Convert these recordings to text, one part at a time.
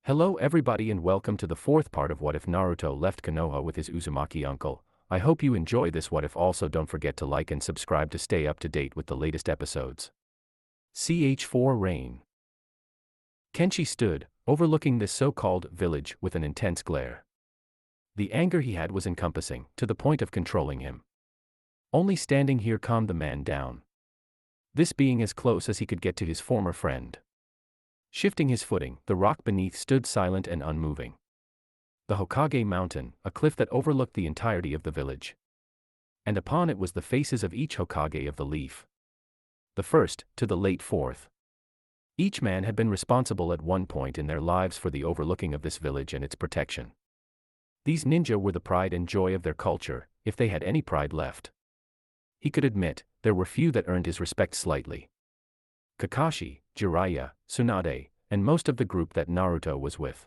Hello everybody and welcome to the fourth part of What If Naruto Left Konoha with his Uzumaki uncle. I hope you enjoy this What If. Also don't forget to like and subscribe to stay up to date with the latest episodes. pt.4 Rain. Kenshi stood, overlooking this so-called village with an intense glare. The anger he had was encompassing, to the point of controlling him. Only standing here calmed the man down. This being as close as he could get to his former friend. Shifting his footing, the rock beneath stood silent and unmoving. The Hokage Mountain, a cliff that overlooked the entirety of the village. And upon it was the faces of each Hokage of the leaf. The first, to the late fourth. Each man had been responsible at one point in their lives for the overlooking of this village and its protection. These ninja were the pride and joy of their culture, if they had any pride left. He could admit, there were few that earned his respect slightly. Kakashi, Jiraiya, Tsunade, and most of the group that Naruto was with.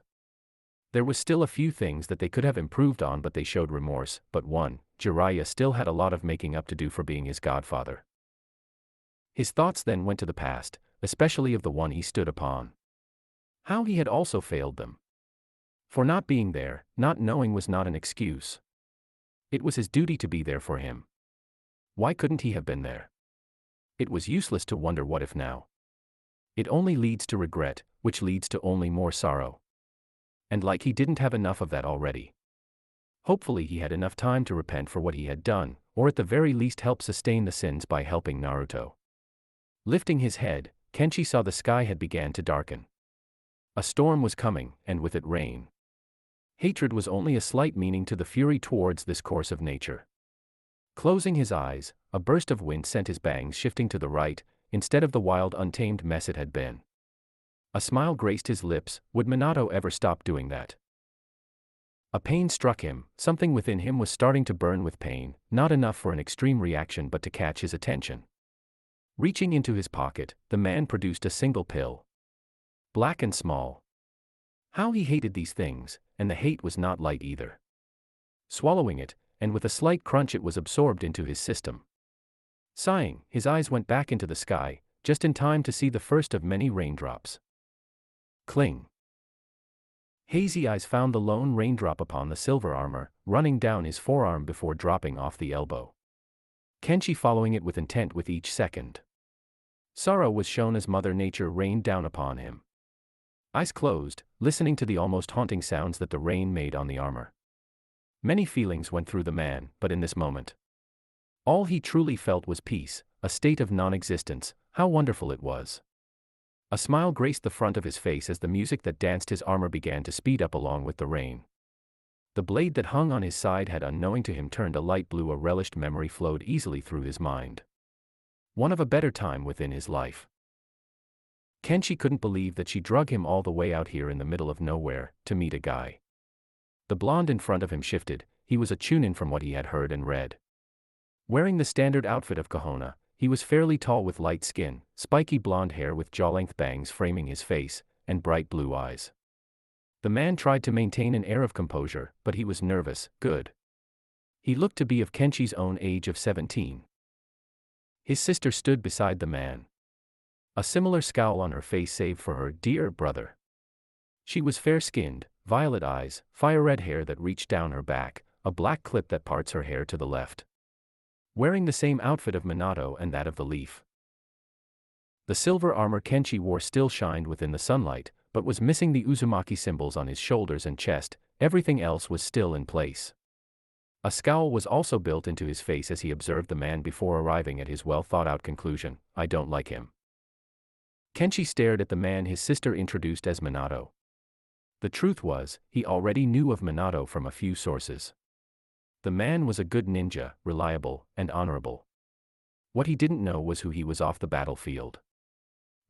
There was still a few things that they could have improved on, but they showed remorse. But one, Jiraiya still had a lot of making up to do for being his godfather. His thoughts then went to the past, especially of the one he stood upon. How he had also failed them. For not being there, not knowing was not an excuse. It was his duty to be there for him. Why couldn't he have been there? It was useless to wonder what if now. It only leads to regret, which leads to only more sorrow. And like he didn't have enough of that already. Hopefully he had enough time to repent for what he had done, or at the very least help sustain the sins by helping Naruto. Lifting his head, Kenshi saw the sky had began to darken. A storm was coming, and with it rain. Hatred was only a slight meaning to the fury towards this course of nature. Closing his eyes, a burst of wind sent his bangs shifting to the right, instead of the wild untamed mess it had been. A smile graced his lips. Would Minato ever stop doing that? A pain struck him. Something within him was starting to burn with pain, not enough for an extreme reaction but to catch his attention. Reaching into his pocket, the man produced a single pill. Black and small. How he hated these things, and the hate was not light either. Swallowing it, and with a slight crunch it was absorbed into his system. Sighing, his eyes went back into the sky, just in time to see the first of many raindrops. Cling. Hazy eyes found the lone raindrop upon the silver armor, running down his forearm before dropping off the elbow. Kenshi following it with intent with each second. Sorrow was shown as Mother Nature rained down upon him. Eyes closed, listening to the almost haunting sounds that the rain made on the armor. Many feelings went through the man, but in this moment, all he truly felt was peace, a state of non-existence. How wonderful it was. A smile graced the front of his face as the music that danced his armor began to speed up along with the rain. The blade that hung on his side had unknowing to him turned a light blue. A relished memory flowed easily through his mind. One of a better time within his life. Kenshi couldn't believe that she drug him all the way out here in the middle of nowhere, to meet a guy. The blonde in front of him shifted. He was a chunin from what he had heard and read. Wearing the standard outfit of Konoha, he was fairly tall with light skin, spiky blonde hair with jaw-length bangs framing his face, and bright blue eyes. The man tried to maintain an air of composure, but he was nervous. Good. He looked to be of Kenshi's own age of 17. His sister stood beside the man. A similar scowl on her face save for her dear brother. She was fair-skinned, violet eyes, fire-red hair that reached down her back, a black clip that parts her hair to the left. Wearing the same outfit of Minato and that of the leaf. The silver armor Kenshi wore still shined within the sunlight, but was missing the Uzumaki symbols on his shoulders and chest. Everything else was still in place. A scowl was also built into his face as he observed the man before arriving at his well-thought-out conclusion: I don't like him. Kenshi stared at the man his sister introduced as Minato. The truth was, he already knew of Minato from a few sources. The man was a good ninja, reliable, and honorable. What he didn't know was who he was off the battlefield.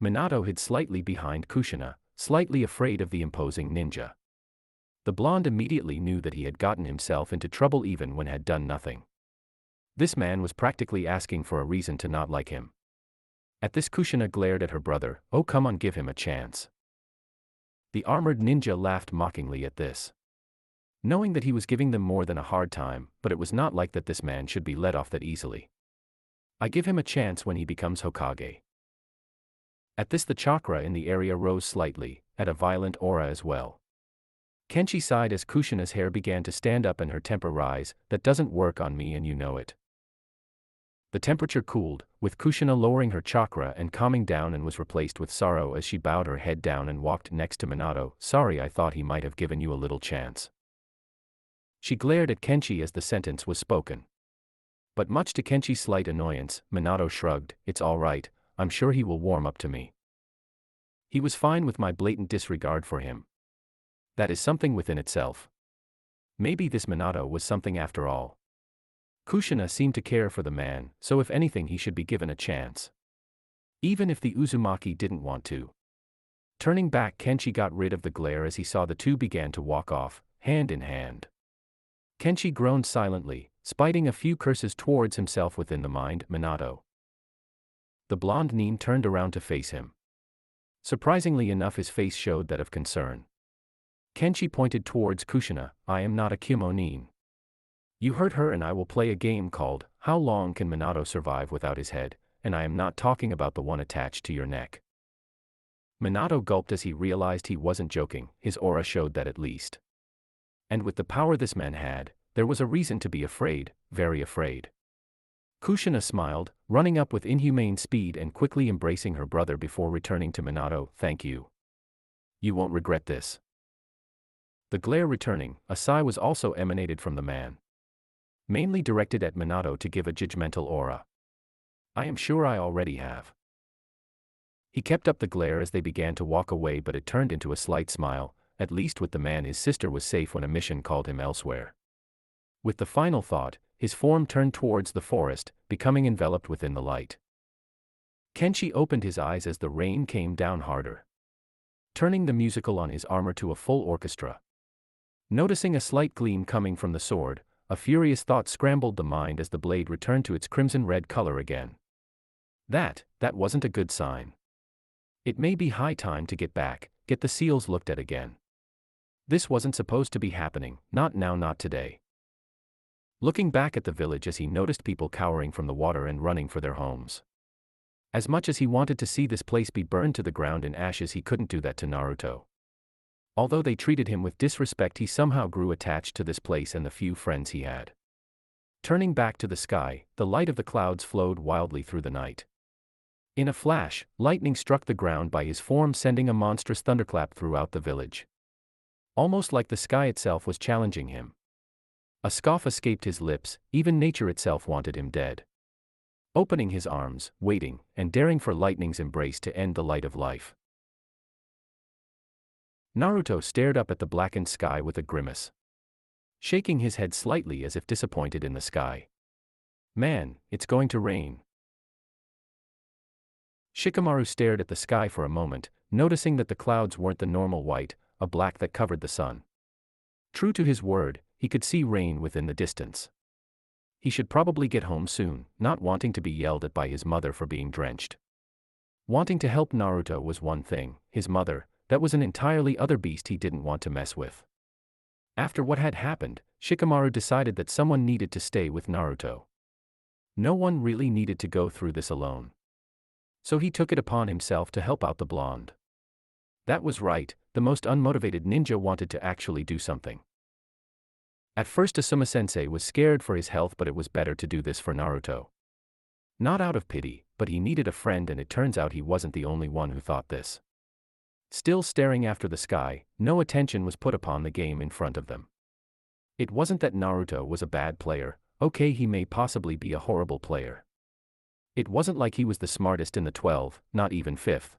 Minato hid slightly behind Kushina, slightly afraid of the imposing ninja. The blonde immediately knew that he had gotten himself into trouble even when had done nothing. This man was practically asking for a reason to not like him. At this, Kushina glared at her brother. Oh, come on, give him a chance. The armored ninja laughed mockingly at this. Knowing that he was giving them more than a hard time, but it was not like that this man should be let off that easily. I give him a chance when he becomes Hokage. At this the chakra in the area rose slightly, at a violent aura as well. Kenshi sighed as Kushina's hair began to stand up and her temper rise. That doesn't work on me and you know it. The temperature cooled, with Kushina lowering her chakra and calming down and was replaced with sorrow as she bowed her head down and walked next to Minato. Sorry, I thought he might have given you a little chance. She glared at Kenshi as the sentence was spoken. But much to Kenshi's slight annoyance, Minato shrugged. It's all right, I'm sure he will warm up to me. He was fine with my blatant disregard for him. That is something within itself. Maybe this Minato was something after all. Kushina seemed to care for the man, so if anything he should be given a chance. Even if the Uzumaki didn't want to. Turning back, Kenshi got rid of the glare as he saw the two began to walk off, hand in hand. Kenshi groaned silently, spiting a few curses towards himself within the mind. Minato. The blonde nin turned around to face him. Surprisingly enough, his face showed that of concern. Kenshi pointed towards Kushina. I am not a kimonin. You heard her, and I will play a game called, How long can Minato survive without his head, and I am not talking about the one attached to your neck. Minato gulped as he realized he wasn't joking, his aura showed that at least. And with the power this man had, there was a reason to be afraid, very afraid. Kushina smiled, running up with inhumane speed and quickly embracing her brother before returning to Minato. Thank you. You won't regret this. The glare returning, a sigh was also emanated from the man. Mainly directed at Minato to give a judgmental aura. I am sure I already have. He kept up the glare as they began to walk away, but it turned into a slight smile. At least with the man, his sister was safe when a mission called him elsewhere. With the final thought, his form turned towards the forest, becoming enveloped within the light. Kenshi opened his eyes as the rain came down harder, turning the musical on his armor to a full orchestra. Noticing a slight gleam coming from the sword, a furious thought scrambled the mind as the blade returned to its crimson-red color again. That wasn't a good sign. It may be high time to get back, get the seals looked at again. This wasn't supposed to be happening, not now, not today. Looking back at the village as he noticed people cowering from the water and running for their homes. As much as he wanted to see this place be burned to the ground in ashes, he couldn't do that to Naruto. Although they treated him with disrespect, he somehow grew attached to this place and the few friends he had. Turning back to the sky, the light of the clouds flowed wildly through the night. In a flash, lightning struck the ground by his form, sending a monstrous thunderclap throughout the village. Almost like the sky itself was challenging him. A scoff escaped his lips, even nature itself wanted him dead. Opening his arms, waiting, and daring for lightning's embrace to end the light of life. Naruto stared up at the blackened sky with a grimace. Shaking his head slightly as if disappointed in the sky. Man, it's going to rain. Shikamaru stared at the sky for a moment, noticing that the clouds weren't the normal white, a black that covered the sun. True to his word, he could see rain within the distance. He should probably get home soon, not wanting to be yelled at by his mother for being drenched. Wanting to help Naruto was one thing, his mother, that was an entirely other beast he didn't want to mess with. After what had happened, Shikamaru decided that someone needed to stay with Naruto. No one really needed to go through this alone. So he took it upon himself to help out the blonde. That was right, the most unmotivated ninja wanted to actually do something. At first Asuma-sensei was scared for his health, but it was better to do this for Naruto. Not out of pity, but he needed a friend, and it turns out he wasn't the only one who thought this. Still staring after the sky, no attention was put upon the game in front of them. It wasn't that Naruto was a bad player, okay, he may possibly be a horrible player. It wasn't like he was the smartest in the 12, not even 5th.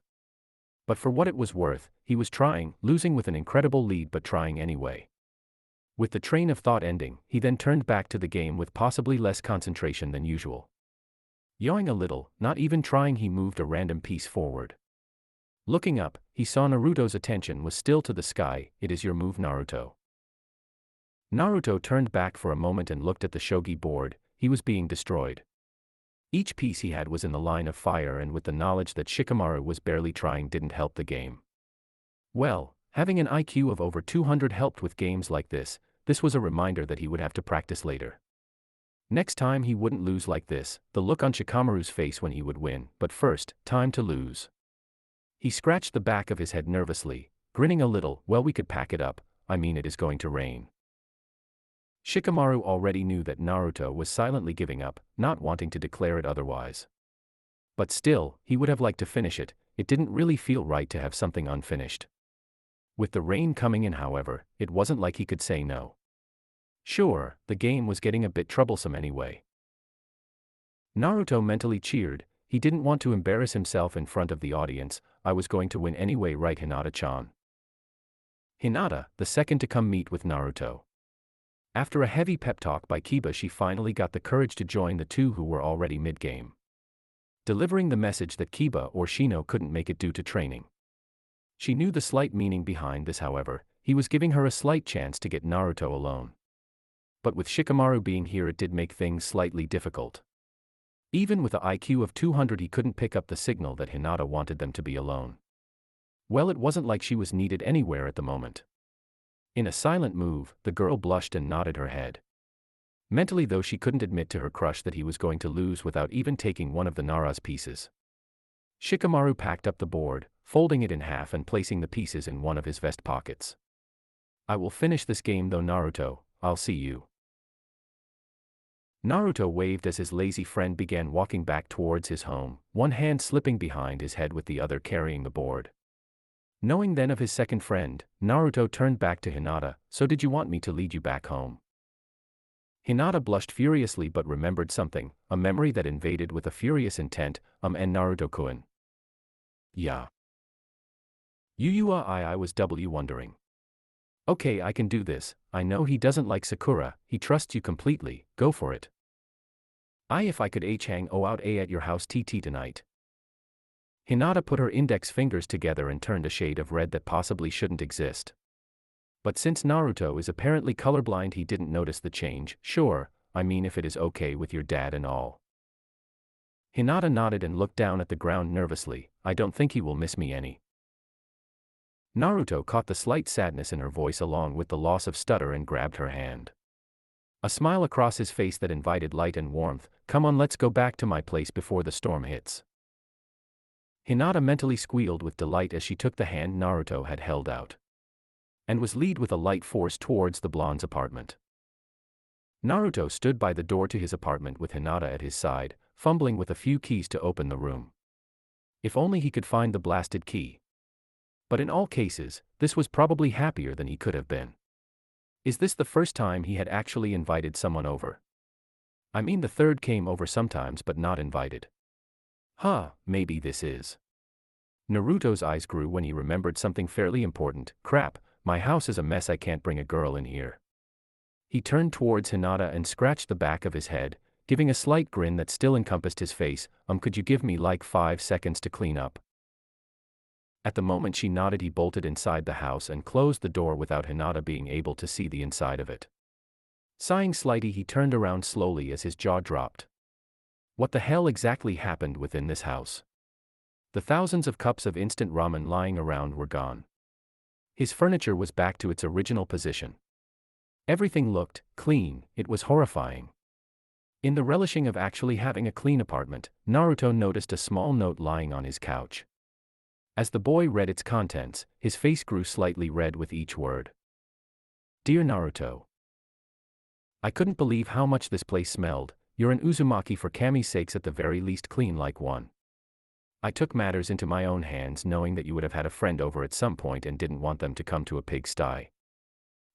But for what it was worth, he was trying, losing with an incredible lead but trying anyway. With the train of thought ending, he then turned back to the game with possibly less concentration than usual. Yawing a little, not even trying, he moved a random piece forward. Looking up, he saw Naruto's attention was still to the sky. It is your move, Naruto. Naruto turned back for a moment and looked at the shogi board. He was being destroyed. Each piece he had was in the line of fire, and with the knowledge that Shikamaru was barely trying didn't help the game. Well, having an IQ of over 200 helped with games like this. This was a reminder that he would have to practice later. Next time he wouldn't lose like this, the look on Shikamaru's face when he would win, but first, time to lose. He scratched the back of his head nervously, grinning a little. Well, we could pack it up, I mean it is going to rain. Shikamaru already knew that Naruto was silently giving up, not wanting to declare it otherwise. But still, he would have liked to finish it. It didn't really feel right to have something unfinished. With the rain coming in, however, it wasn't like he could say no. Sure, the game was getting a bit troublesome anyway. Naruto mentally cheered. He didn't want to embarrass himself in front of the audience. I was going to win anyway, right, Hinata-chan? Hinata, the second to come meet with Naruto. After a heavy pep talk by Kiba, she finally got the courage to join the two who were already mid-game, delivering the message that Kiba or Shino couldn't make it due to training. She knew the slight meaning behind this, however. He was giving her a slight chance to get Naruto alone. But with Shikamaru being here, it did make things slightly difficult. Even with an IQ of 200, he couldn't pick up the signal that Hinata wanted them to be alone. Well, it wasn't like she was needed anywhere at the moment. In a silent move, the girl blushed and nodded her head. Mentally, though, she couldn't admit to her crush that he was going to lose without even taking one of the Nara's pieces. Shikamaru packed up the board, folding it in half and placing the pieces in one of his vest pockets. I will finish this game though, Naruto, I'll see you. Naruto waved as his lazy friend began walking back towards his home, one hand slipping behind his head with the other carrying the board. Knowing then of his second friend, Naruto turned back to Hinata. So did you want me to lead you back home? Hinata blushed furiously but remembered something, a memory that invaded with a furious intent. And Naruto-kun. Yeah. I was wondering. Okay, I can do this. I know he doesn't like Sakura, he trusts you completely, go for it. If I could hang out at your house tonight. Hinata put her index fingers together and turned a shade of red that possibly shouldn't exist. But since Naruto is apparently colorblind, he didn't notice the change. Sure, I mean if it is okay with your dad and all. Hinata nodded and looked down at the ground nervously. I don't think he will miss me any. Naruto caught the slight sadness in her voice along with the loss of stutter and grabbed her hand. A smile across his face that invited light and warmth. Come on, let's go back to my place before the storm hits. Hinata mentally squealed with delight as she took the hand Naruto had held out, and was led with a light force towards the blonde's apartment. Naruto stood by the door to his apartment with Hinata at his side, fumbling with a few keys to open the room. If only he could find the blasted key. But in all cases, this was probably happier than he could have been. Is this the first time he had actually invited someone over? I mean, the third came over sometimes but not invited. Maybe this is. Naruto's eyes grew when he remembered something fairly important. Crap, my house is a mess, I can't bring a girl in here. He turned towards Hinata and scratched the back of his head, giving a slight grin that still encompassed his face. Could you give me like 5 seconds to clean up? At the moment she nodded, he bolted inside the house and closed the door without Hinata being able to see the inside of it. Sighing slightly, he turned around slowly as his jaw dropped. What the hell exactly happened within this house? The thousands of cups of instant ramen lying around were gone. His furniture was back to its original position. Everything looked clean. It was horrifying. In the relishing of actually having a clean apartment, Naruto noticed a small note lying on his couch. As the boy read its contents, his face grew slightly red with each word. Dear Naruto, I couldn't believe how much this place smelled. You're an Uzumaki, for Kami's sakes at the very least clean like one. I took matters into my own hands knowing that you would have had a friend over at some point and didn't want them to come to a pigsty.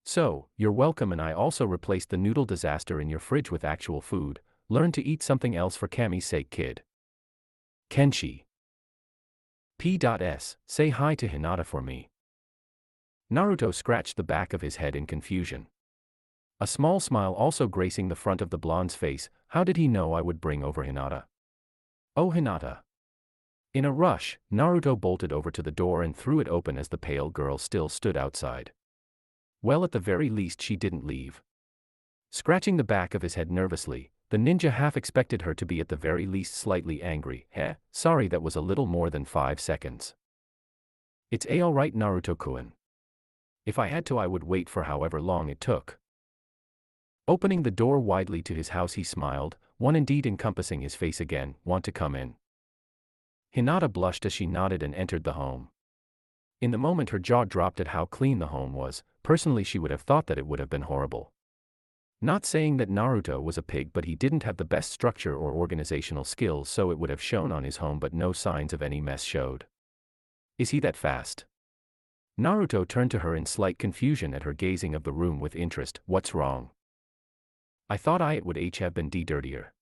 So, you're welcome, and I also replaced the noodle disaster in your fridge with actual food. Learn to eat something else for Kami's sake, kid. Kenshi. P.S. Say hi to Hinata for me. Naruto scratched the back of his head in confusion. A small smile also gracing the front of the blonde's face. How did he know I would bring over Hinata? Oh, Hinata. In a rush, Naruto bolted over to the door and threw it open as the pale girl still stood outside. Well, at the very least she didn't leave. Scratching the back of his head nervously, the ninja half expected her to be at the very least slightly angry. Sorry, that was a little more than 5 seconds. It's alright, Naruto-kun. If I had to, I would wait for however long it took. Opening the door widely to his house, he smiled, one indeed encompassing his face again. Want to come in? Hinata blushed as she nodded and entered the home. In the moment her jaw dropped at how clean the home was. Personally she would have thought that it would have been horrible. Not saying that Naruto was a pig, but he didn't have the best structure or organizational skills, so it would have shown on his home, but no signs of any mess showed. Is he that fast? Naruto turned to her in slight confusion at her gazing of the room with interest. What's wrong? I thought it would have been dirtier.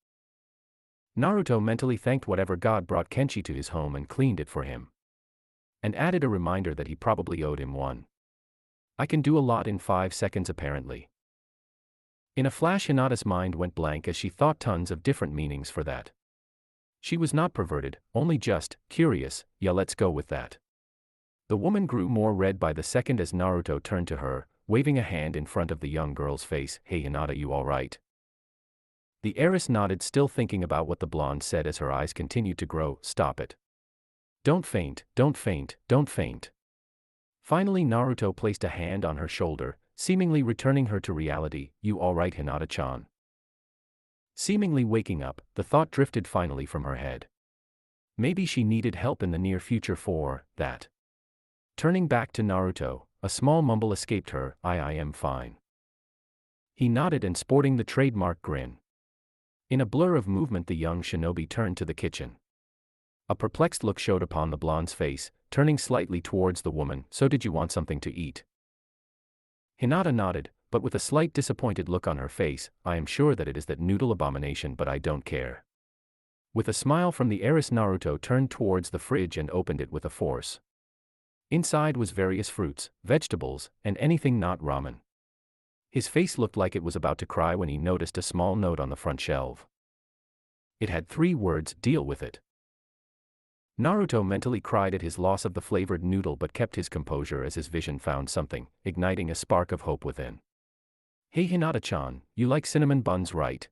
Naruto mentally thanked whatever god brought Kenshi to his home and cleaned it for him. And added a reminder that he probably owed him one. I can do a lot in 5 seconds apparently. In a flash Hinata's mind went blank as she thought tons of different meanings for that. She was not perverted, only just curious. Yeah, let's go with that. The woman grew more red by the second as Naruto turned to her, waving a hand in front of the young girl's face. Hey Hinata, you alright? The heiress nodded, still thinking about what the blonde said as her eyes continued to grow. Stop it. Don't faint, don't faint, don't faint. Finally Naruto placed a hand on her shoulder, seemingly returning her to reality. You alright Hinata-chan? Seemingly waking up, the thought drifted finally from her head. Maybe she needed help in the near future for that. Turning back to Naruto, a small mumble escaped her. I am fine. He nodded and sporting the trademark grin. In a blur of movement the young shinobi turned to the kitchen. A perplexed look showed upon the blonde's face, turning slightly towards the woman. So did you want something to eat? Hinata nodded, but with a slight disappointed look on her face. I am sure that it is that noodle abomination, but I don't care. With a smile from the heiress Naruto turned towards the fridge and opened it with a force. Inside was various fruits, vegetables, and anything not ramen. His face looked like it was about to cry when he noticed a small note on the front shelf. It had 3 words, deal with it. Naruto mentally cried at his loss of the flavored noodle but kept his composure as his vision found something, igniting a spark of hope within. Hey Hinata-chan, you like cinnamon buns, right?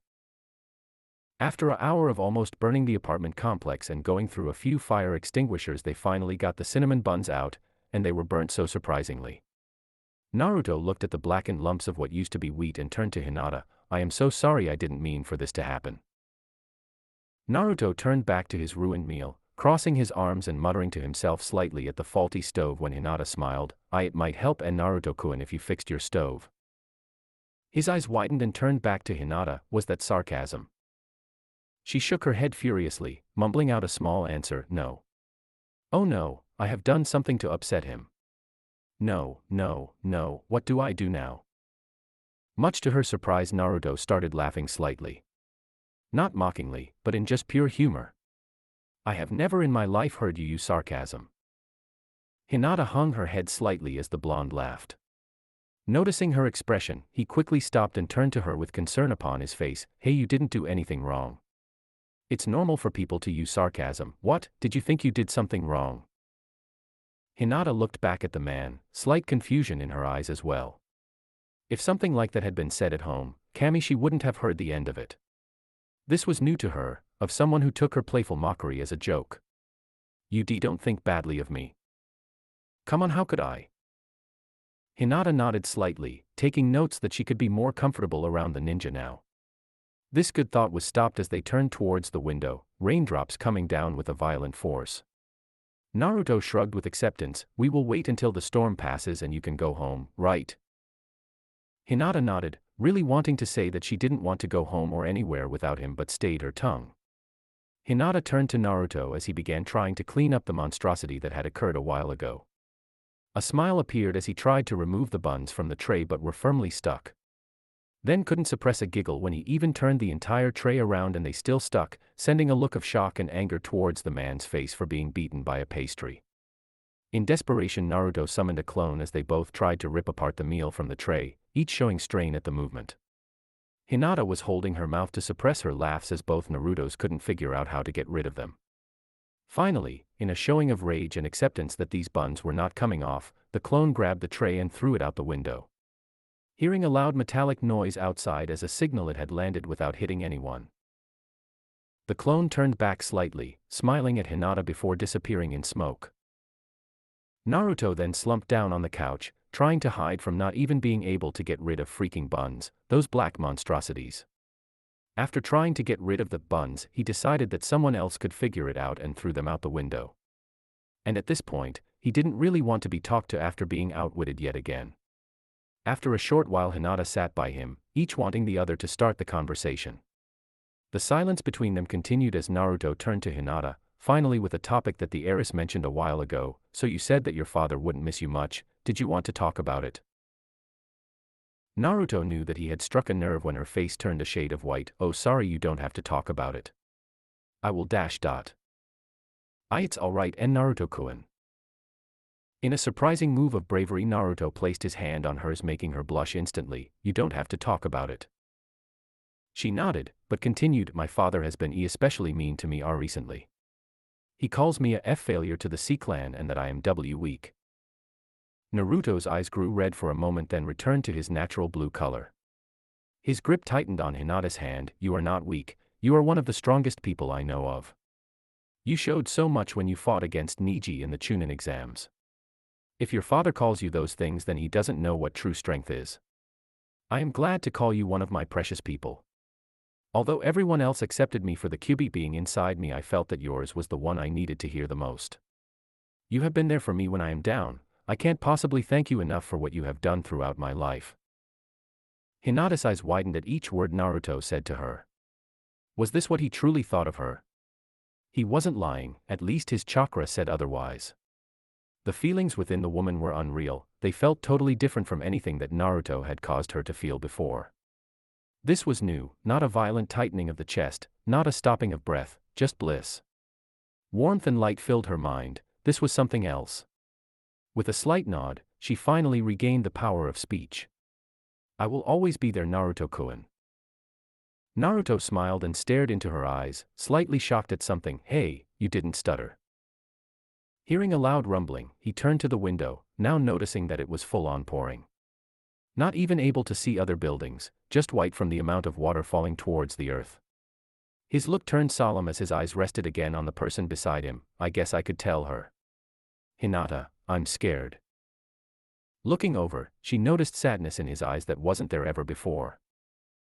After an hour of almost burning the apartment complex and going through a few fire extinguishers, they finally got the cinnamon buns out, and they were burnt so surprisingly. Naruto looked at the blackened lumps of what used to be wheat and turned to Hinata. I am so sorry, I didn't mean for this to happen. Naruto turned back to his ruined meal, crossing his arms and muttering to himself slightly at the faulty stove when Hinata smiled. It might help and Naruto-kun if you fixed your stove. His eyes widened and turned back to Hinata. Was that sarcasm? She shook her head furiously, mumbling out a small answer. No. Oh no, I have done something to upset him. No, no, no, what do I do now? Much to her surprise Naruto started laughing slightly. Not mockingly, but in just pure humor. I have never in my life heard you use sarcasm. Hinata hung her head slightly as the blonde laughed. Noticing her expression, he quickly stopped and turned to her with concern upon his face. Hey, you didn't do anything wrong. It's normal for people to use sarcasm. What, did you think you did something wrong? Hinata looked back at the man, slight confusion in her eyes as well. If something like that had been said at home, she wouldn't have heard the end of it. This was new to her, of someone who took her playful mockery as a joke. You don't think badly of me. Come on, how could I? Hinata nodded slightly, taking notes that she could be more comfortable around the ninja now. This good thought was stopped as they turned towards the window, raindrops coming down with a violent force. Naruto shrugged with acceptance. We will wait until the storm passes and you can go home, right? Hinata nodded, really wanting to say that she didn't want to go home or anywhere without him but stayed her tongue. Hinata turned to Naruto as he began trying to clean up the monstrosity that had occurred a while ago. A smile appeared as he tried to remove the buns from the tray but were firmly stuck. Then couldn't suppress a giggle when he even turned the entire tray around and they still stuck, sending a look of shock and anger towards the man's face for being beaten by a pastry. In desperation Naruto summoned a clone as they both tried to rip apart the meal from the tray, each showing strain at the movement. Hinata was holding her mouth to suppress her laughs as both Narutos couldn't figure out how to get rid of them. Finally, in a showing of rage and acceptance that these buns were not coming off, the clone grabbed the tray and threw it out the window. Hearing a loud metallic noise outside as a signal it had landed without hitting anyone. The clone turned back slightly, smiling at Hinata before disappearing in smoke. Naruto then slumped down on the couch, trying to hide from not even being able to get rid of freaking buns, those black monstrosities. After trying to get rid of the buns, he decided that someone else could figure it out and threw them out the window. And at this point, he didn't really want to be talked to after being outwitted yet again. After a short while Hinata sat by him, each wanting the other to start the conversation. The silence between them continued as Naruto turned to Hinata, finally with a topic that the heiress mentioned a while ago. So you said that your father wouldn't miss you much, did you want to talk about it? Naruto knew that he had struck a nerve when her face turned a shade of white. Oh sorry, you don't have to talk about it. I will dash dot. It's alright and Naruto-kun. In a surprising move of bravery Naruto placed his hand on hers making her blush instantly. You don't have to talk about it. She nodded, but continued, my father has been especially mean to me recently. He calls me a failure to the C-clan and that I am weak. Naruto's eyes grew red for a moment then returned to his natural blue color. His grip tightened on Hinata's hand. You are not weak, you are one of the strongest people I know of. You showed so much when you fought against Niji in the Chunin exams. If your father calls you those things then he doesn't know what true strength is. I am glad to call you one of my precious people. Although everyone else accepted me for the QB being inside me, I felt that yours was the one I needed to hear the most. You have been there for me when I am down. I can't possibly thank you enough for what you have done throughout my life. Hinata's eyes widened at each word Naruto said to her. Was this what he truly thought of her? He wasn't lying, at least his chakra said otherwise. The feelings within the woman were unreal, they felt totally different from anything that Naruto had caused her to feel before. This was new, not a violent tightening of the chest, not a stopping of breath, just bliss. Warmth and light filled her mind. This was something else. With a slight nod, she finally regained the power of speech. I will always be there, Naruto-kun. Naruto smiled and stared into her eyes, slightly shocked at something. Hey, you didn't stutter. Hearing a loud rumbling, he turned to the window, now noticing that it was full-on pouring. Not even able to see other buildings, just white from the amount of water falling towards the earth. His look turned solemn as his eyes rested again on the person beside him. I guess I could tell her. Hinata, I'm scared. Looking over, she noticed sadness in his eyes that wasn't there ever before.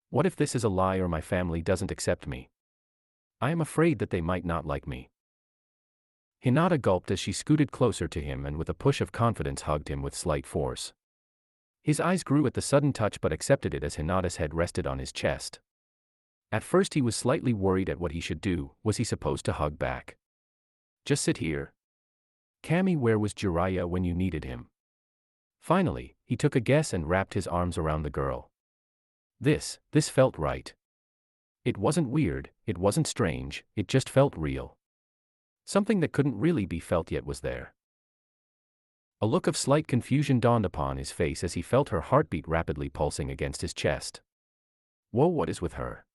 What if this is a lie or my family doesn't accept me? I am afraid that they might not like me. Hinata gulped as she scooted closer to him and with a push of confidence hugged him with slight force. His eyes grew at the sudden touch but accepted it as Hinata's head rested on his chest. At first he was slightly worried at what he should do. Was he supposed to hug back? Just sit here. Kami, where was Jiraiya when you needed him? Finally, he took a guess and wrapped his arms around the girl. This felt right. It wasn't weird, it wasn't strange, it just felt real. Something that couldn't really be felt yet was there. A look of slight confusion dawned upon his face as he felt her heartbeat rapidly pulsing against his chest. Whoa, what is with her?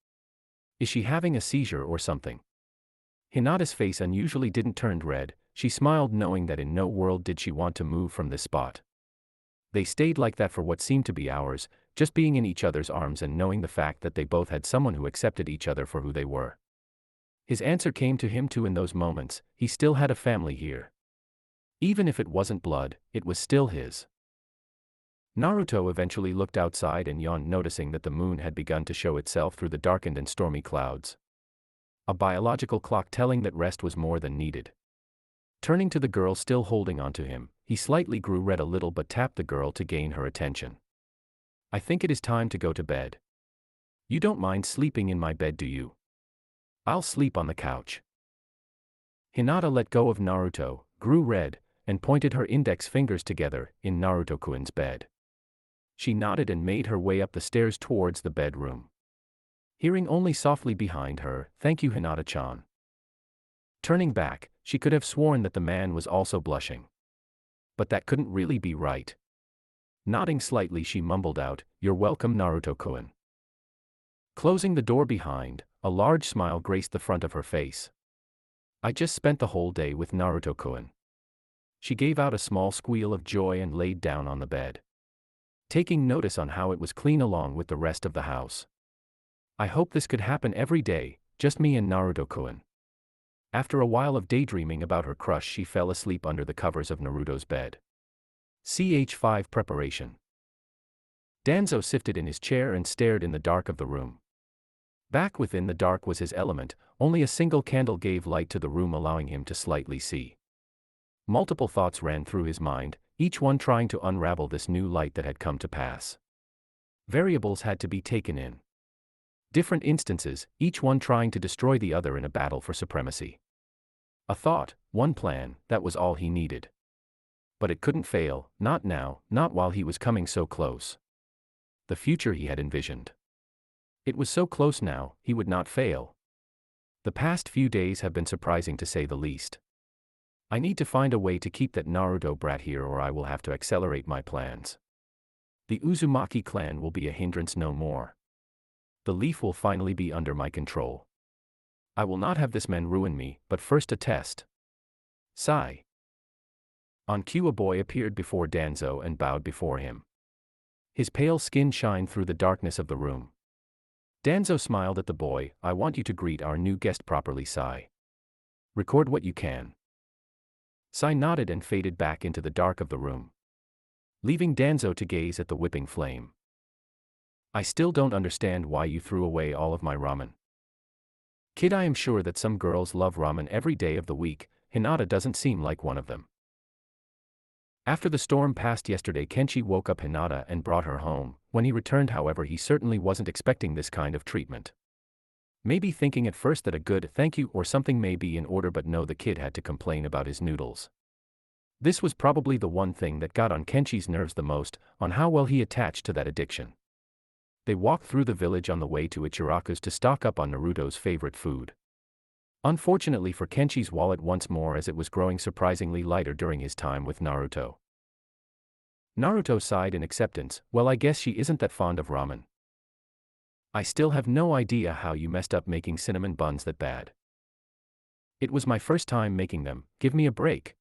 Is she having a seizure or something? Hinata's face unusually didn't turn red, she smiled knowing that in no world did she want to move from this spot. They stayed like that for what seemed to be hours, just being in each other's arms and knowing the fact that they both had someone who accepted each other for who they were. His answer came to him too in those moments. He still had a family here. Even if it wasn't blood, it was still his. Naruto eventually looked outside and yawned, noticing that the moon had begun to show itself through the darkened and stormy clouds. A biological clock telling that rest was more than needed. Turning to the girl still holding onto him, he slightly grew red a little but tapped the girl to gain her attention. I think it is time to go to bed. You don't mind sleeping in my bed, do you? I'll sleep on the couch. Hinata let go of Naruto, grew red, and pointed her index fingers together in Naruto-kun's bed. She nodded and made her way up the stairs towards the bedroom. Hearing only softly behind her, thank you, Hinata-chan. Turning back, she could have sworn that the man was also blushing. But that couldn't really be right. Nodding slightly she mumbled out, you're welcome, Naruto-kun. Closing the door behind, a large smile graced the front of her face. I just spent the whole day with Naruto-kun. She gave out a small squeal of joy and laid down on the bed. Taking notice on how it was clean along with the rest of the house. I hope this could happen every day, just me and Naruto-kun. After a while of daydreaming about her crush, she fell asleep under the covers of Naruto's bed. Ch5 preparation. Danzo shifted in his chair and stared in the dark of the room. Back within the dark was his element, only a single candle gave light to the room allowing him to slightly see. Multiple thoughts ran through his mind, each one trying to unravel this new light that had come to pass. Variables had to be taken in. Different instances, each one trying to destroy the other in a battle for supremacy. A thought, one plan, that was all he needed. But it couldn't fail, not now, not while he was coming so close. The future he had envisioned. It was so close now, he would not fail. The past few days have been surprising to say the least. I need to find a way to keep that Naruto brat here or I will have to accelerate my plans. The Uzumaki clan will be a hindrance no more. The leaf will finally be under my control. I will not have this man ruin me, but first a test. Sigh. On cue a boy appeared before Danzo and bowed before him. His pale skin shined through the darkness of the room. Danzo smiled at the boy. I want you to greet our new guest properly, Sai. Record what you can. Sai nodded and faded back into the dark of the room, leaving Danzo to gaze at the whipping flame. I still don't understand why you threw away all of my ramen. Kid, I am sure that some girls love ramen every day of the week. Hinata doesn't seem like one of them. After the storm passed yesterday, Kenshi woke up Hinata and brought her home. When he returned, however, he certainly wasn't expecting this kind of treatment. Maybe thinking at first that a good thank you or something may be in order, but no, the kid had to complain about his noodles. This was probably the one thing that got on Kenshi's nerves the most, on how well he attached to that addiction. They walked through the village on the way to Ichiraku's to stock up on Naruto's favorite food. Unfortunately for Kenshi's wallet once more, as it was growing surprisingly lighter during his time with Naruto. Naruto sighed in acceptance. Well, I guess she isn't that fond of ramen. I still have no idea how you messed up making cinnamon buns that bad. It was my first time making them, give me a break.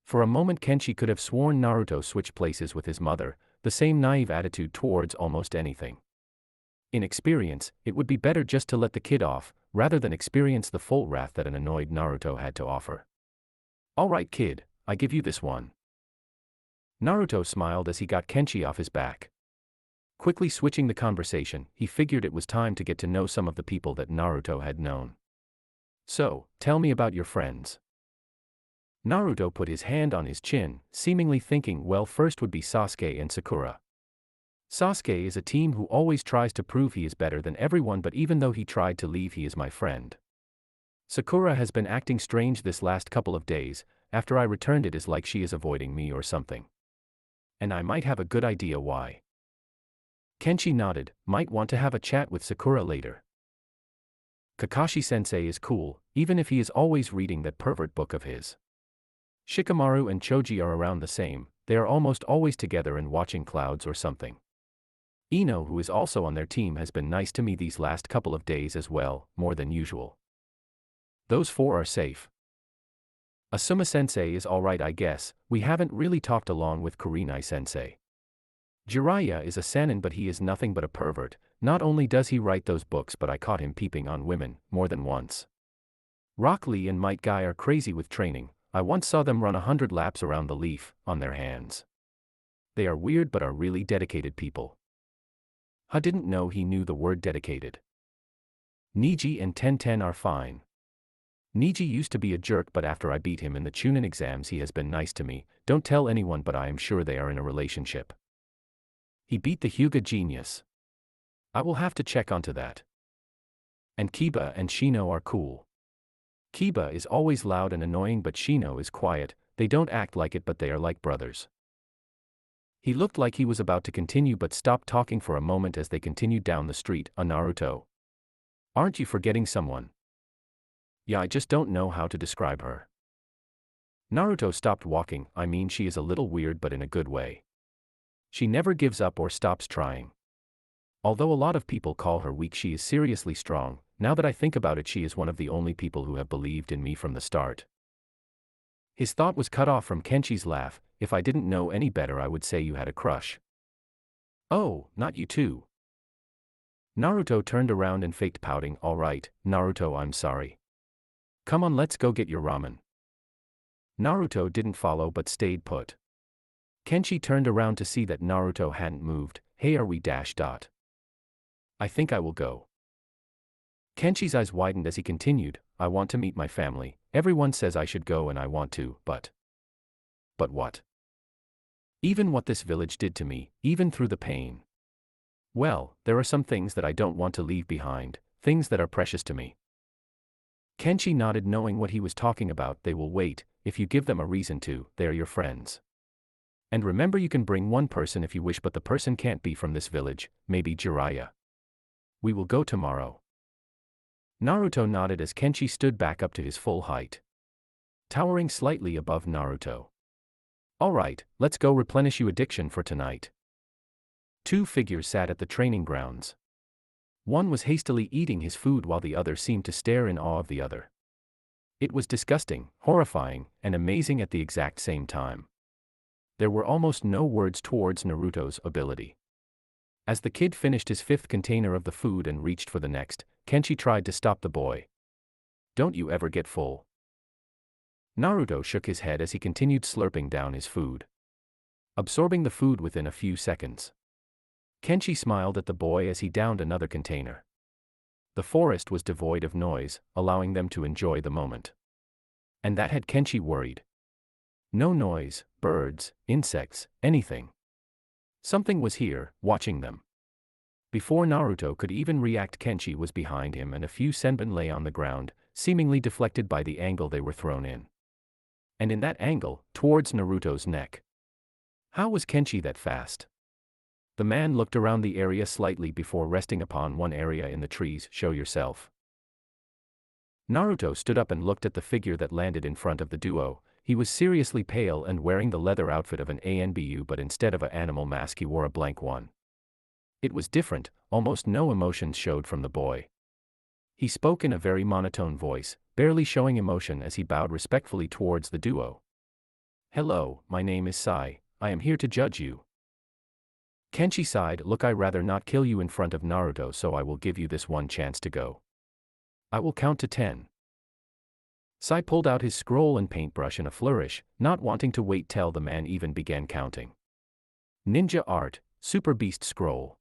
For a moment Kenshi could have sworn Naruto switched places with his mother, the same naive attitude towards almost anything. In experience, it would be better just to let the kid off, rather than experience the full wrath that an annoyed Naruto had to offer. All right kid, I give you this one. Naruto smiled as he got Kenshi off his back. Quickly switching the conversation, he figured it was time to get to know some of the people that Naruto had known. So, tell me about your friends. Naruto put his hand on his chin, seemingly thinking, well, first would be Sasuke and Sakura. Sasuke is a team who always tries to prove he is better than everyone, but even though he tried to leave, he is my friend. Sakura has been acting strange this last couple of days. After I returned, it is like she is avoiding me or something. And I might have a good idea why. Kenshi nodded, might want to have a chat with Sakura later. Kakashi-sensei is cool, even if he is always reading that pervert book of his. Shikamaru and Choji are around the same, they are almost always together and watching clouds or something. Ino, who is also on their team, has been nice to me these last couple of days as well, more than usual. Those four are safe. Asuma-sensei is alright, I guess. We haven't really talked along with Kurenai-sensei. Jiraiya is a senin, but he is nothing but a pervert. Not only does he write those books, but I caught him peeping on women, more than once. Rock Lee and Might Guy are crazy with training. I once saw them run 100 laps around the leaf, on their hands. They are weird but are really dedicated people. I didn't know he knew the word dedicated. Niji and Tenten are fine. Niji used to be a jerk, but after I beat him in the Chunin exams he has been nice to me. Don't tell anyone, but I am sure they are in a relationship. He beat the Hyuga genius. I will have to check onto that. And Kiba and Shino are cool. Kiba is always loud and annoying, but Shino is quiet. They don't act like it, but they are like brothers. He looked like he was about to continue but stopped talking for a moment as they continued down the street. Naruto. Aren't you forgetting someone? Yeah, I just don't know how to describe her. Naruto stopped walking. I mean, she is a little weird, but in a good way. She never gives up or stops trying. Although a lot of people call her weak, she is seriously strong. Now that I think about it, she is one of the only people who have believed in me from the start. His thought was cut off from Kenshi's laugh. If I didn't know any better, I would say you had a crush. Oh, not you too. Naruto turned around and faked pouting. All right, Naruto, I'm sorry. Come on, let's go get your ramen. Naruto didn't follow but stayed put. Kenshi turned around to see that Naruto hadn't moved. Hey, are we ? I think I will go. Kenshi's eyes widened as he continued, I want to meet my family. everyone says I should go and I want to, but. But what? Even what this village did to me, even through the pain. Well, there are some things that I don't want to leave behind, things that are precious to me. Kenshi nodded, knowing what he was talking about. They will wait, if you give them a reason to, they are your friends. And remember, you can bring one person if you wish, but the person can't be from this village, maybe Jiraiya. We will go tomorrow. Naruto nodded as Kenshi stood back up to his full height, towering slightly above Naruto. Alright, let's go replenish you addiction for tonight. Two figures sat at the training grounds. One was hastily eating his food while the other seemed to stare in awe of the other. It was disgusting, horrifying, and amazing at the exact same time. There were almost no words towards Naruto's ability. As the kid finished his fifth container of the food and reached for the next, Kenshi tried to stop the boy. Don't you ever get full? Naruto shook his head as he continued slurping down his food, absorbing the food within a few seconds. Kenshi smiled at the boy as he downed another container. The forest was devoid of noise, allowing them to enjoy the moment. And that had Kenshi worried. No noise, birds, insects, anything. Something was here, watching them. Before Naruto could even react, Kenshi was behind him and a few senbon lay on the ground, seemingly deflected by the angle they were thrown in. And in that angle, towards Naruto's neck. How was Kenshi that fast? The man looked around the area slightly before resting upon one area in the trees. Show yourself. Naruto stood up and looked at the figure that landed in front of the duo. He was seriously pale and wearing the leather outfit of an ANBU, but instead of an animal mask he wore a blank one. It was different, almost no emotions showed from the boy. He spoke in a very monotone voice, barely showing emotion as he bowed respectfully towards the duo. Hello, my name is Sai, I am here to judge you. Kenshi sighed. Look, I rather not kill you in front of Naruto, so I will give you this one chance to go. I will count to 10. Sai pulled out his scroll and paintbrush in a flourish, not wanting to wait till the man even began counting. Ninja art, Super Beast scroll.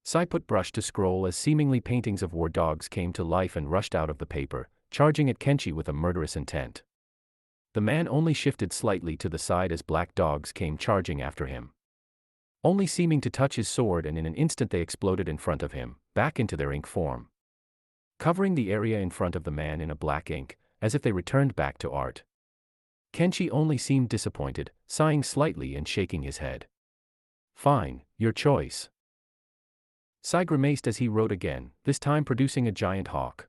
Sai put brush to scroll as seemingly paintings of war dogs came to life and rushed out of the paper, charging at Kenshi with a murderous intent. The man only shifted slightly to the side as black dogs came charging after him, only seeming to touch his sword, and in an instant they exploded in front of him, back into their ink form, covering the area in front of the man in a black ink, as if they returned back to art. Kenshi only seemed disappointed, sighing slightly and shaking his head. Fine, your choice. Sai grimaced as he wrote again, this time producing a giant hawk,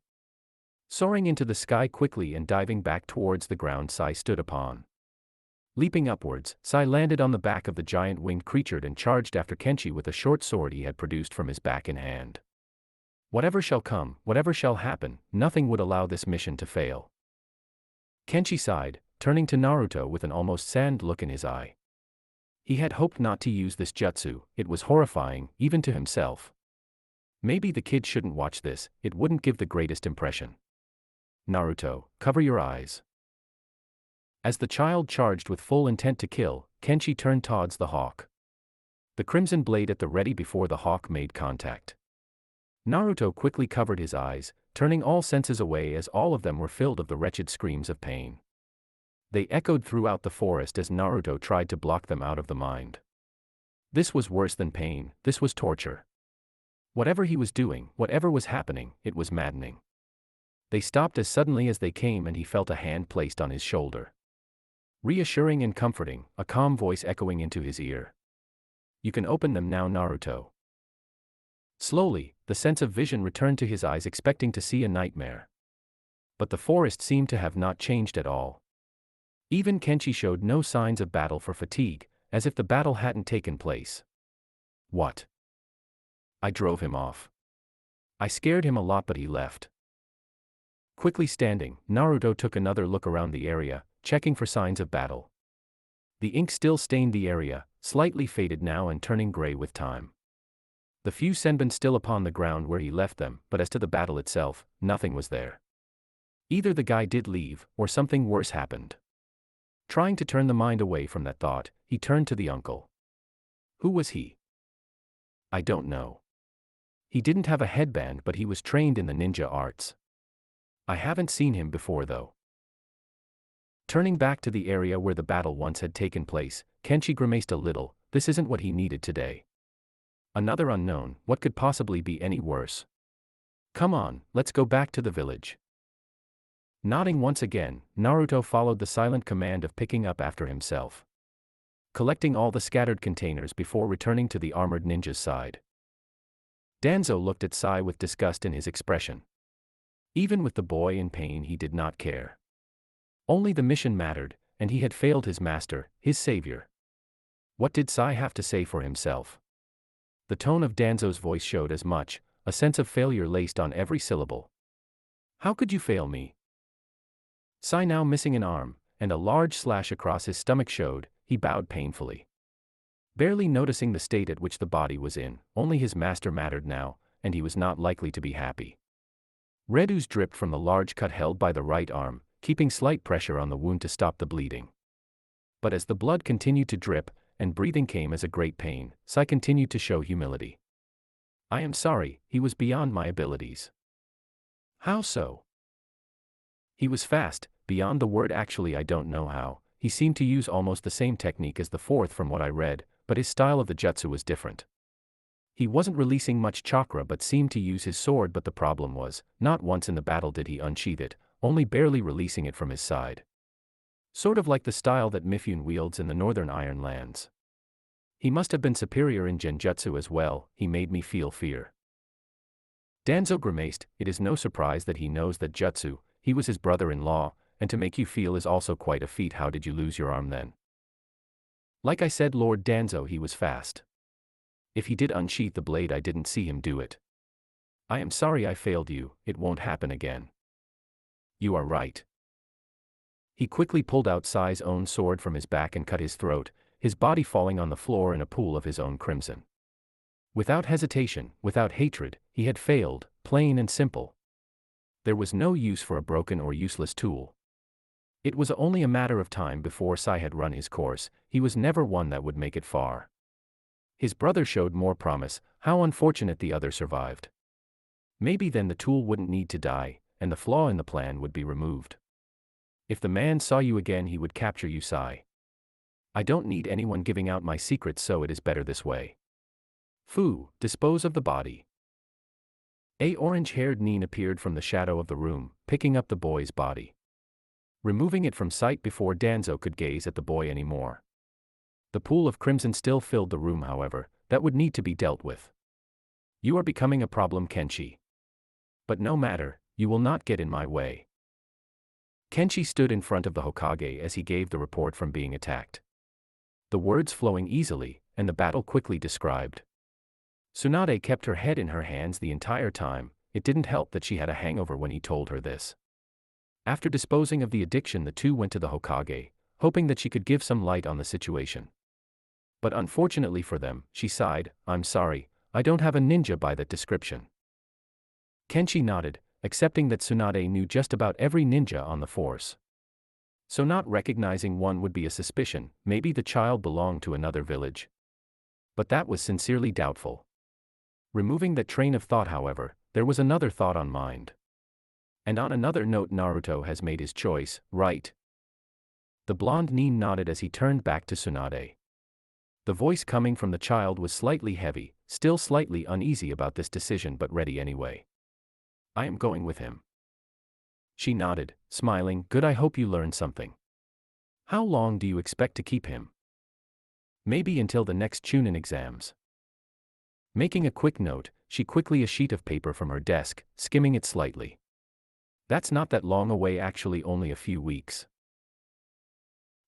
soaring into the sky quickly and diving back towards the ground Sai stood upon. Leaping upwards, Sai landed on the back of the giant winged creature and charged after Kenshi with a short sword he had produced from his back in hand. Whatever shall come, whatever shall happen, nothing would allow this mission to fail. Kenshi sighed, turning to Naruto with an almost sad look in his eye. He had hoped not to use this jutsu. It was horrifying, even to himself. Maybe the kid shouldn't watch this, it wouldn't give the greatest impression. Naruto, cover your eyes. As the child charged with full intent to kill, Kenshi turned towards the hawk, the crimson blade at the ready before the hawk made contact. Naruto quickly covered his eyes, turning all senses away as all of them were filled of the wretched screams of pain. They echoed throughout the forest as Naruto tried to block them out of the mind. This was worse than pain, this was torture. Whatever he was doing, whatever was happening, it was maddening. They stopped as suddenly as they came and he felt a hand placed on his shoulder. Reassuring and comforting, a calm voice echoing into his ear. You can open them now, Naruto. Slowly, the sense of vision returned to his eyes, expecting to see a nightmare. But the forest seemed to have not changed at all. Even Kenshi showed no signs of battle for fatigue, as if the battle hadn't taken place. What? I drove him off. I scared him a lot, but he left. Quickly standing, Naruto took another look around the area, checking for signs of battle. The ink still stained the area, slightly faded now and turning gray with time. The few senbon still upon the ground where he left them, but as to the battle itself, nothing was there. Either the guy did leave, or something worse happened. Trying to turn the mind away from that thought, he turned to the uncle. Who was he? I don't know. He didn't have a headband, but he was trained in the ninja arts. I haven't seen him before though. Turning back to the area where the battle once had taken place, Kenshi grimaced a little. This isn't what he needed today. Another unknown, what could possibly be any worse? Come on, let's go back to the village. Nodding once again, Naruto followed the silent command of picking up after himself, collecting all the scattered containers before returning to the armored ninja's side. Danzo looked at Sai with disgust in his expression. Even with the boy in pain, he did not care. Only the mission mattered, and he had failed his master, his savior. What did Sai have to say for himself? The tone of Danzo's voice showed as much, a sense of failure laced on every syllable. How could you fail me? Sai, now missing an arm, and a large slash across his stomach, showed. He bowed painfully. Barely noticing the state at which the body was in, only his master mattered now, and he was not likely to be happy. Red ooze dripped from the large cut held by the right arm, keeping slight pressure on the wound to stop the bleeding. But as the blood continued to drip, and breathing came as a great pain, Sai continued to show humility. I am sorry, he was beyond my abilities. How so? He was fast, beyond the word actually I don't know how. He seemed to use almost the same technique as the fourth from what I read, but his style of the jutsu was different. He wasn't releasing much chakra but seemed to use his sword, but the problem was, not once in the battle did he unsheath it, only barely releasing it from his side. Sort of like the style that Mifune wields in the Northern Iron Lands. He must have been superior in genjutsu as well. He made me feel fear. Danzo grimaced. It is no surprise that he knows that jutsu. He was his brother-in-law, and to make you feel is also quite a feat. How did you lose your arm then? Like I said, Lord Danzo, he was fast. If he did unsheath the blade, I didn't see him do it. I am sorry I failed you, it won't happen again. You are right. He quickly pulled out Sai's own sword from his back and cut his throat, his body falling on the floor in a pool of his own crimson. Without hesitation, without hatred, he had failed, plain and simple. There was no use for a broken or useless tool. It was only a matter of time before Sai had run his course. He was never one that would make it far. His brother showed more promise. How unfortunate the other survived. Maybe then the tool wouldn't need to die, and the flaw in the plan would be removed. If the man saw you again, he would capture you, Sai. I don't need anyone giving out my secrets, so it is better this way. Fu, dispose of the body. A orange-haired Nin appeared from the shadow of the room, picking up the boy's body, removing it from sight before Danzo could gaze at the boy anymore. The pool of crimson still filled the room, however. That would need to be dealt with. You are becoming a problem, Kenshi. But no matter, you will not get in my way. Kenshi stood in front of the Hokage as he gave the report from being attacked. The words flowing easily, and the battle quickly described. Tsunade kept her head in her hands the entire time. It didn't help that she had a hangover when he told her this. After disposing of the addiction, the two went to the Hokage, hoping that she could give some light on the situation. But unfortunately for them, she sighed, I'm sorry, I don't have a ninja by that description. Kenshi nodded, accepting that Tsunade knew just about every ninja on the force. So not recognizing one would be a suspicion. Maybe the child belonged to another village. But that was sincerely doubtful. Removing that train of thought, however, there was another thought on mind. And on another note, Naruto has made his choice, right? The blonde Nin nodded as he turned back to Tsunade. The voice coming from the child was slightly heavy, still slightly uneasy about this decision but ready anyway. I am going with him. She nodded, smiling. Good, I hope you learned something. How long do you expect to keep him? Maybe until the next Chunin exams. Making a quick note, she quickly a sheet of paper from her desk, skimming it slightly. That's not that long away, actually only a few weeks.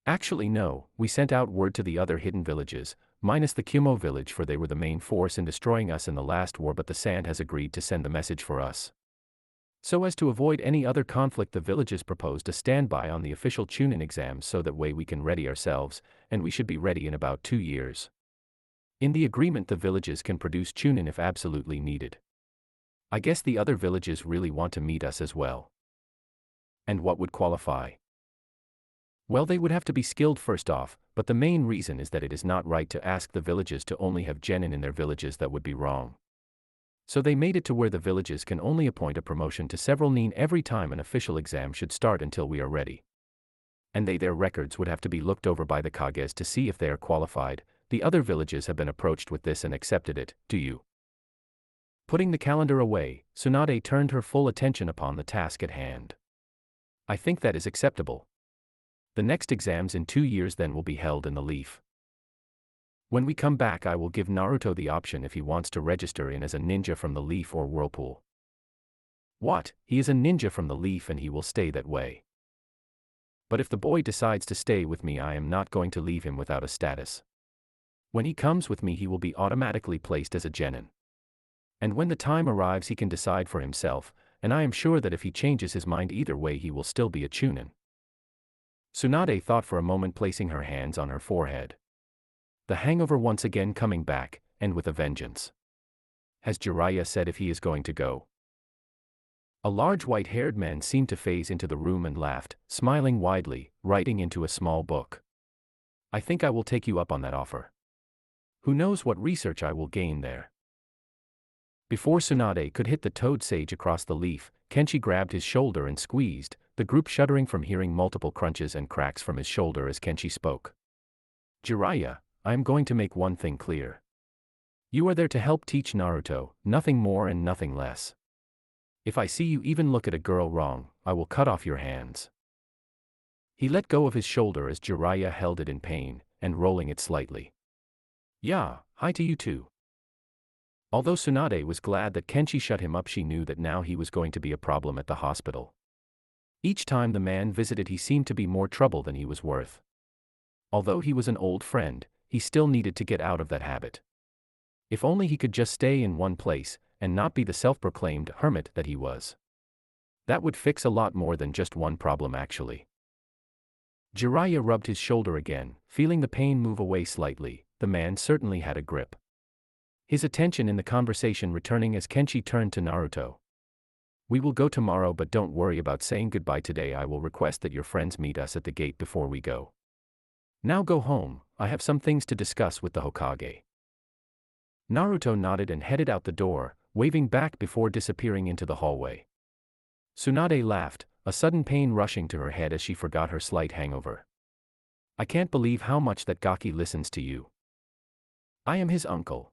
Actually no, we sent out word to the other hidden villages, minus the Kumo village, for they were the main force in destroying us in the last war, but the Sand has agreed to send the message for us. So as to avoid any other conflict, the villages proposed a standby on the official Chunin exams, so that way we can ready ourselves, and we should be ready in about 2 years. In the agreement, the villages can produce Chunin if absolutely needed. I guess the other villages really want to meet us as well. And what would qualify? Well, they would have to be skilled first off, but the main reason is that it is not right to ask the villages to only have genin in their villages. That would be wrong. So they made it to where the villages can only appoint a promotion to several nin every time an official exam should start until we are ready. And their records would have to be looked over by the Kages to see if they are qualified. The other villages have been approached with this and accepted it, do you? Putting the calendar away, Tsunade turned her full attention upon the task at hand. I think that is acceptable. The next exams in 2 years then will be held in the Leaf. When we come back I will give Naruto the option if he wants to register in as a ninja from the Leaf or Whirlpool. What? He is a ninja from the Leaf and he will stay that way. But if the boy decides to stay with me I am not going to leave him without a status. When he comes with me he will be automatically placed as a genin. And when the time arrives he can decide for himself, and I am sure that if he changes his mind either way he will still be a chunin. Tsunade thought for a moment, placing her hands on her forehead. The hangover once again coming back, and with a vengeance. Has Jiraiya said if he is going to go? A large white-haired man seemed to phase into the room and laughed, smiling widely, writing into a small book. I think I will take you up on that offer. Who knows what research I will gain there. Before Tsunade could hit the toad sage across the leaf, Kenshi grabbed his shoulder and squeezed, the group shuddering from hearing multiple crunches and cracks from his shoulder as Kenshi spoke. Jiraiya, I am going to make one thing clear. You are there to help teach Naruto, nothing more and nothing less. If I see you even look at a girl wrong, I will cut off your hands. He let go of his shoulder as Jiraiya held it in pain, and rolling it slightly. Yeah, hi to you too. Although Tsunade was glad that Kenshi shut him up, she knew that now he was going to be a problem at the hospital. Each time the man visited he seemed to be more trouble than he was worth. Although he was an old friend, he still needed to get out of that habit. If only he could just stay in one place, and not be the self-proclaimed hermit that he was. That would fix a lot more than just one problem actually. Jiraiya rubbed his shoulder again, feeling the pain move away slightly. The man certainly had a grip. His attention in the conversation returning as Kenshi turned to Naruto. We will go tomorrow, but don't worry about saying goodbye today. I will request that your friends meet us at the gate before we go. Now go home, I have some things to discuss with the Hokage. Naruto nodded and headed out the door, waving back before disappearing into the hallway. Tsunade laughed, a sudden pain rushing to her head as she forgot her slight hangover. I can't believe how much that Gaki listens to you. I am his uncle.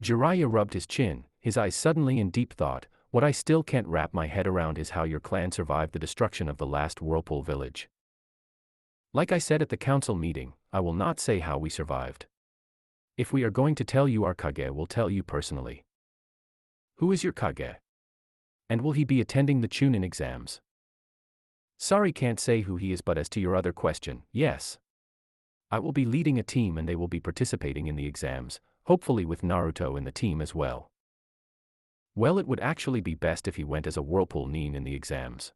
Jiraiya rubbed his chin, his eyes suddenly in deep thought. What I still can't wrap my head around is how your clan survived the destruction of the last Whirlpool village. Like I said at the council meeting, I will not say how we survived. If we are going to tell you, our Kage will tell you personally. Who is your Kage? And will he be attending the Chunin exams? Sorry, can't say who he is, but as to your other question, yes. I will be leading a team and they will be participating in the exams, hopefully with Naruto in the team as well. Well, it would actually be best if he went as a Whirlpool Nin in the exams.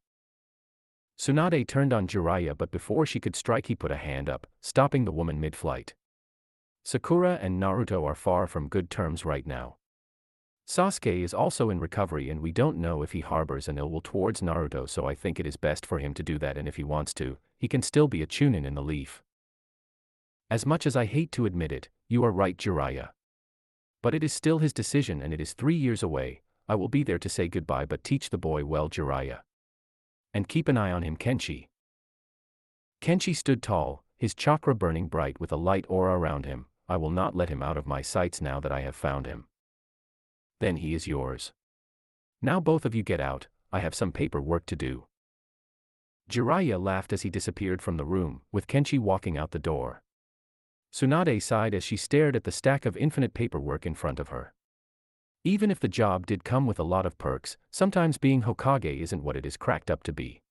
Tsunade turned on Jiraiya, but before she could strike he put a hand up, stopping the woman mid-flight. Sakura and Naruto are far from good terms right now. Sasuke is also in recovery and we don't know if he harbors an ill will towards Naruto, so I think it is best for him to do that, and if he wants to, he can still be a Chunin in the Leaf. As much as I hate to admit it, you are right, Jiraiya. But it is still his decision and it is 3 years away. I will be there to say goodbye, but teach the boy well, Jiraiya. And keep an eye on him, Kenshi. Kenshi stood tall, his chakra burning bright with a light aura around him. I will not let him out of my sights now that I have found him. Then he is yours. Now both of you get out, I have some paperwork to do. Jiraiya laughed as he disappeared from the room, with Kenshi walking out the door. Tsunade sighed as she stared at the stack of infinite paperwork in front of her. Even if the job did come with a lot of perks, sometimes being Hokage isn't what it is cracked up to be.